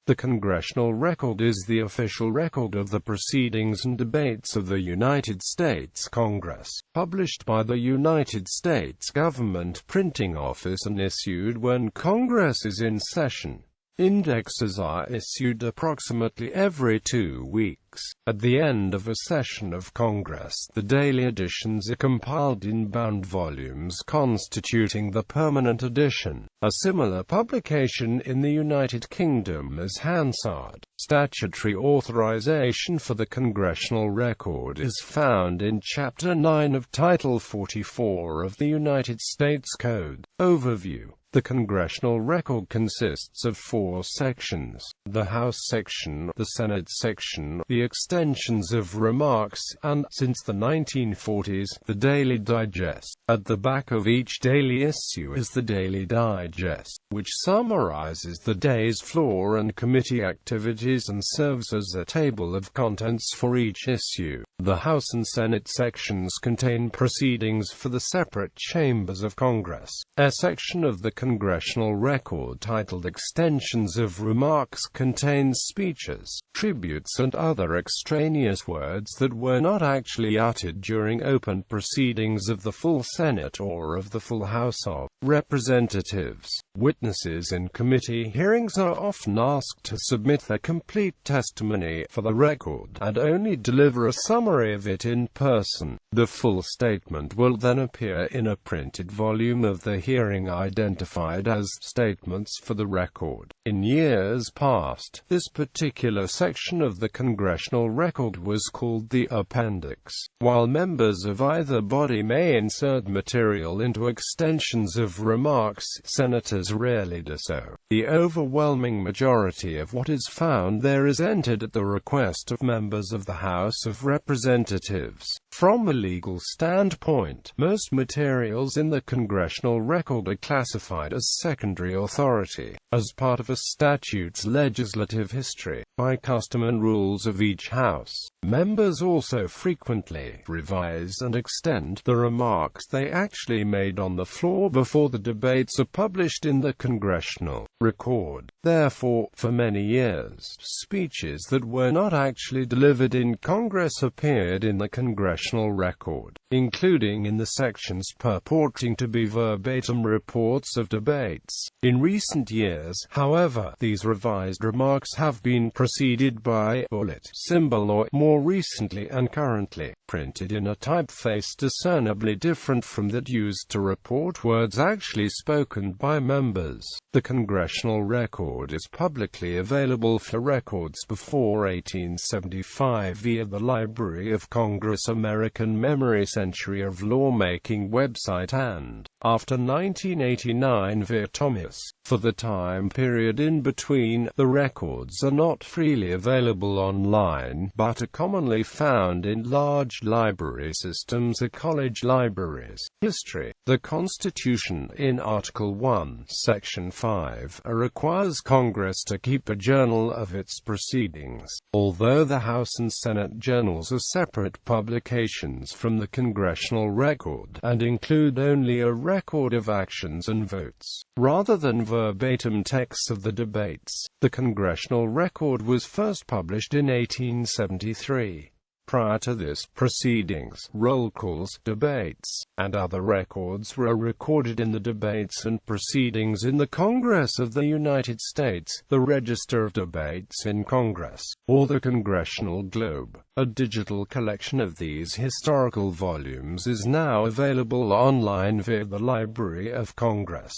The Congressional Record is the official record of the proceedings and debates of the United States Congress, published by the United States Government Printing Office and issued when Congress is in session. Indexes are issued approximately every 2 weeks. At the end of a session of Congress, the daily editions are compiled in bound volumes constituting the permanent edition. A similar publication in the United Kingdom is Hansard. Statutory authorization for the Congressional Record is found in Chapter 9 of Title 44 of the United States Code. Overview. The Congressional Record consists of 4 sections: the House section, the Senate section, the extensions of remarks, and, since the 1940s, the Daily Digest. At the back of each daily issue is the Daily Digest, which summarizes the day's floor and committee activities and serves as a table of contents for each issue. The House and Senate sections contain proceedings for the separate chambers of Congress. A section of the Congressional Record titled Extensions of Remarks contains speeches, tributes and other extraneous words that were not actually uttered during open proceedings of the full Senate or of the full House of Representatives. Witnesses in committee hearings are often asked to submit their complete testimony for the record and only deliver a summary of it in person. The full statement will then appear in a printed volume of the hearing identified as Statements for the Record. In years past, this particular section of the Congressional Record was called the Appendix. While members of either body may insert material into extensions of remarks, senators rarely do so. The overwhelming majority of what is found there is entered at the request of members of the House of Representatives. From a legal standpoint, most materials in the Congressional Record are classified as secondary authority, as part of a statute's legislative history, by custom and rules of each House. Members also frequently revise and extend the remarks they actually made on the floor before the debates are published in the Congressional Record. Therefore, for many years, speeches that were not actually delivered in Congress appeared in the Congressional Record, including in the sections purporting to be verbatim reports of debates. In recent years, however, these revised remarks have been preceded by a bullet symbol or, more recently and currently, printed in a typeface discernibly different from that used to report words actually spoken by members. The Congressional Record is publicly available for records before 1875 via the Library of Congress American Memory Century of Lawmaking website and, after 1989, via Thomas. For the time period in between, the records are not freely available online, but are commonly found in large library systems or college libraries. History. The Constitution, in Article 1, Section 5, requires Congress to keep a journal of its proceedings. Although the House and Senate journals are separate publications from the Congressional Record, and include only a record of actions and votes, rather than verbatim texts of the debates, the Congressional Record was first published in 1873. Prior to this, proceedings, roll calls, debates, and other records were recorded in the Debates and Proceedings in the Congress of the United States, the Register of Debates in Congress, or the Congressional Globe. A digital collection of these historical volumes is now available online via the Library of Congress.